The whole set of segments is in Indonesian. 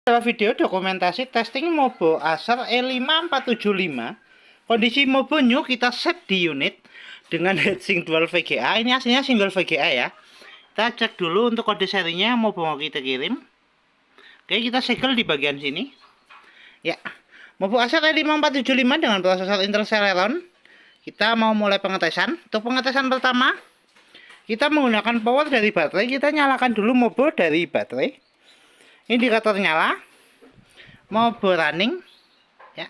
Adalah video dokumentasi testing Mobo Acer E5475. Kondisi Mobo new kita set di unit dengan heatsink dual VGA. Ini aslinya single VGA ya. Kita cek dulu untuk kode serinya Mobo mau kita kirim. Oke, kita segel di bagian sini. Ya, Mobo Acer E5475 dengan prosesor Intel Celeron. Kita mau mulai pengetesan. Untuk pengetesan pertama, kita menggunakan power dari baterai. Kita nyalakan dulu Mobo dari baterai. Indikator nyala, Mobo running ya.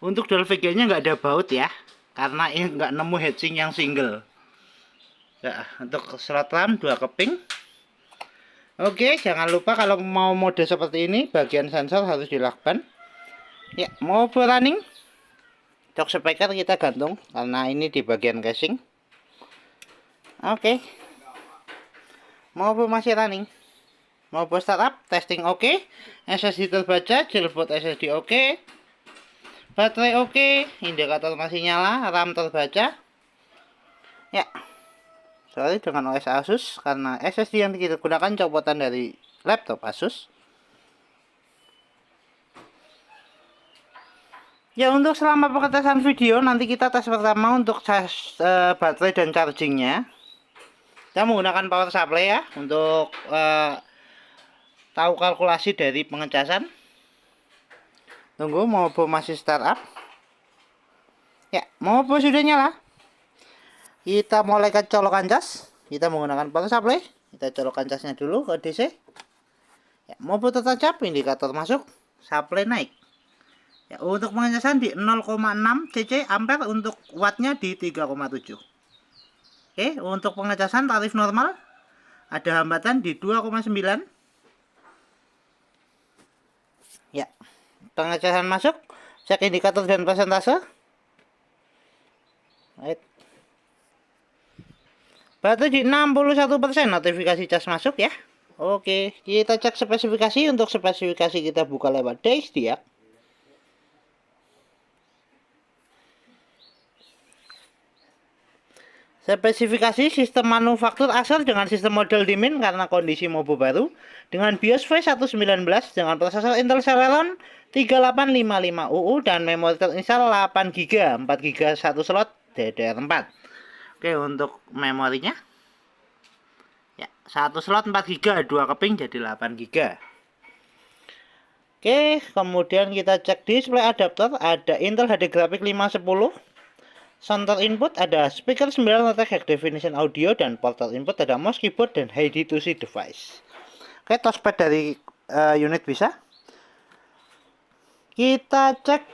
Untuk dual VGA nya nggak ada baut ya, karena ini nggak nemu heatsink yang single ya. Untuk slot RAM 2 keping. Oke, jangan lupa kalau mau mode seperti ini bagian sensor harus dilakukan ya. Mobo running. Untuk speaker kita gantung karena ini di bagian casing. Oke, Mobo masih running. Mobo startup, testing oke, SSD terbaca, jailboard SSD oke, baterai oke, indikator masih nyala, RAM terbaca. Ya, sorry dengan OS Asus karena SSD yang kita gunakan copotan dari laptop Asus. Ya, untuk selama pengetesan video nanti kita tes pertama untuk baterai dan chargingnya. Kita menggunakan power supply ya untuk tahu kalkulasi dari pengecasan. Tunggu, Mobo masih startup. Ya, Mobo sudah nyala. Kita mulai ke colokan cas. Kita menggunakan power supply. Kita colokkan casnya dulu ke DC. Ya, Mobo tertancap, indikator masuk, supply naik. Ya, untuk pengecasan di 0,6 cc ampere, untuk wattnya di 3,7. Oke, untuk pengecasan tarif normal ada hambatan di 2,9. Ya, pengecasan masuk, cek indikator dan persentase. Right. Baterai di 61%, notifikasi cas masuk ya. Oke, kita cek spesifikasi. Untuk spesifikasi kita buka lewat DXD ya. Spesifikasi sistem manufaktur Acer dengan sistem model dimin karena kondisi Mobo baru, dengan BIOS V119 dengan prosesor Intel Celeron 3855UU dan memori terinstall 8GB, 4GB 1 slot DDR4. Oke, untuk memorinya ya, 1 slot 4GB, 2 keping jadi 8GB. Oke, kemudian kita cek display adapter, ada Intel HD Graphics 510. Center input ada speaker 9 letak high definition audio, dan portal input ada mouse, keyboard, dan HID2C device. Oke, touchpad dari unit bisa. Kita cek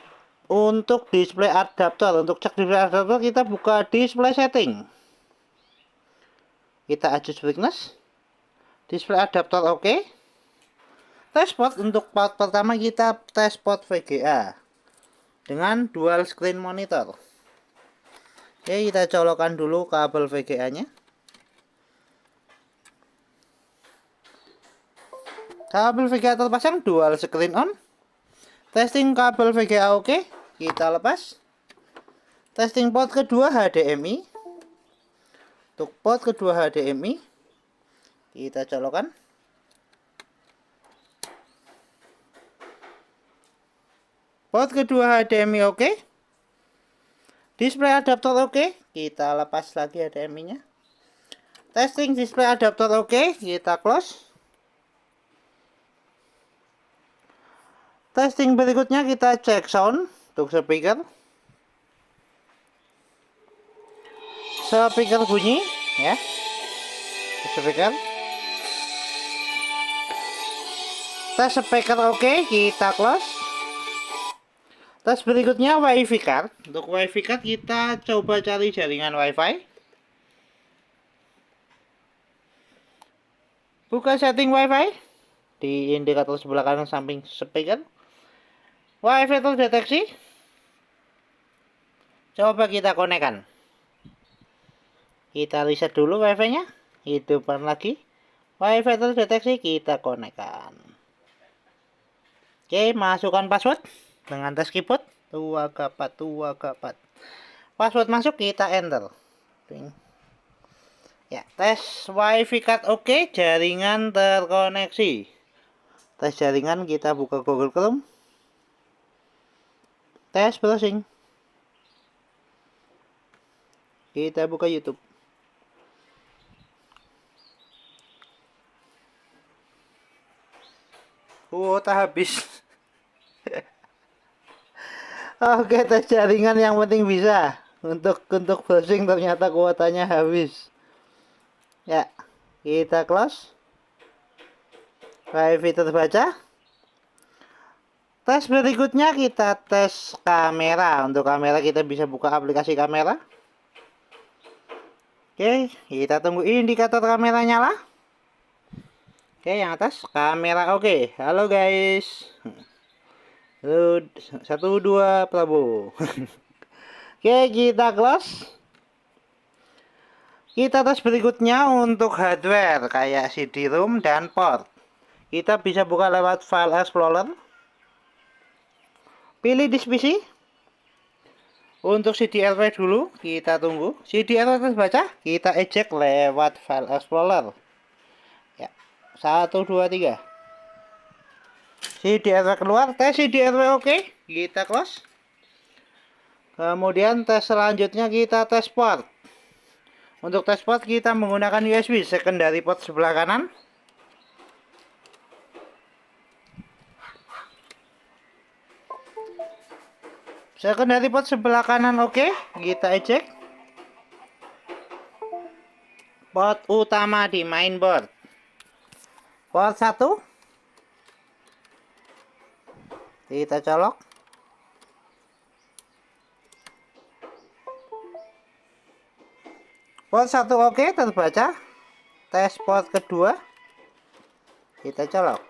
untuk display adapter. Untuk cek display adapter kita buka display setting. Kita adjust brightness. Display adapter oke. Test port, untuk port pertama kita tes port VGA dengan dual screen monitor. Oke, kita colokkan dulu kabel VGA-nya. Kabel VGA terpasang, dual screen on. Testing kabel VGA oke, kita lepas. Testing port kedua HDMI. Untuk port kedua HDMI kita colokkan. Port kedua HDMI oke. Display adapter oke, kita lepas lagi HDMI-nya. Testing display adapter oke, kita close. Testing berikutnya kita cek sound untuk speaker. Speaker bunyi ya. Speaker. Tes speaker oke, kita close. Tes berikutnya WiFi card. Untuk WiFi card kita coba cari jaringan WiFi. Buka setting WiFi di indikator sebelah kanan samping speaker. WiFi terdeteksi. Coba kita konekkan. Kita reset dulu WiFi-nya. Hidupkan lagi. WiFi terdeteksi, kita konekkan. Oke, masukkan password dengan tes keyboard 2K4. Password masuk, kita enter. Ya, tes WiFi card oke, jaringan terkoneksi. tes jaringan, kita buka Google Chrome, tes browsing, kita buka YouTube. Kuota habis. Oke, tes jaringan yang penting bisa. Untuk browsing ternyata kuotanya habis. Ya, kita close. Wifi terbaca. Tes berikutnya kita tes kamera. Untuk kamera kita bisa buka aplikasi kamera. Oke, kita tunggu indikator kamera nyala. Oke, yang atas kamera oke. Halo guys. Halo, 1 2 Prabowo. Oke, kita close. Kita tes berikutnya untuk hardware kayak CD-ROM dan port. Kita bisa buka lewat File Explorer. Pilih disk PC. Untuk CD-RW dulu, kita tunggu. CD-RW terbaca, kita eject lewat File Explorer. Ya, 1 2 3. CD-RW keluar, tes CD-RW oke, kita close. Kemudian tes selanjutnya kita tes port. Untuk tes port kita menggunakan USB secondary port sebelah kanan. Secondary port sebelah kanan oke, kita eject. Port utama di mainboard. Port 1. Kita colok. Port 1 oke, terbaca. Tes port kedua. Kita colok.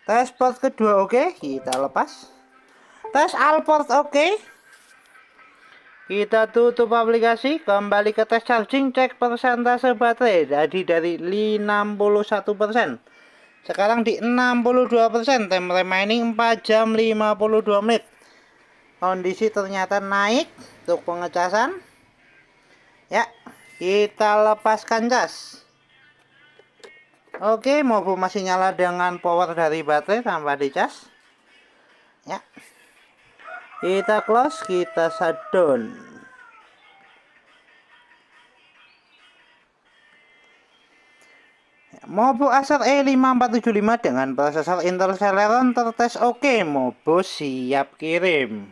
Tes port kedua oke, kita lepas. Tes all port oke. Kita tutup aplikasi, kembali ke tes charging, cek persentase baterai. Jadi dari 61%. Sekarang di 62%. Time remaining 4 jam 52 menit. Kondisi ternyata naik untuk pengecasan. Ya, kita lepaskan cas. Oke, mobil masih nyala dengan power dari baterai tanpa dicas. Ya. Kita close, kita shutdown. Mobo Acer E5475 dengan prosesor Intel Celeron tertes oke. Mobo siap kirim.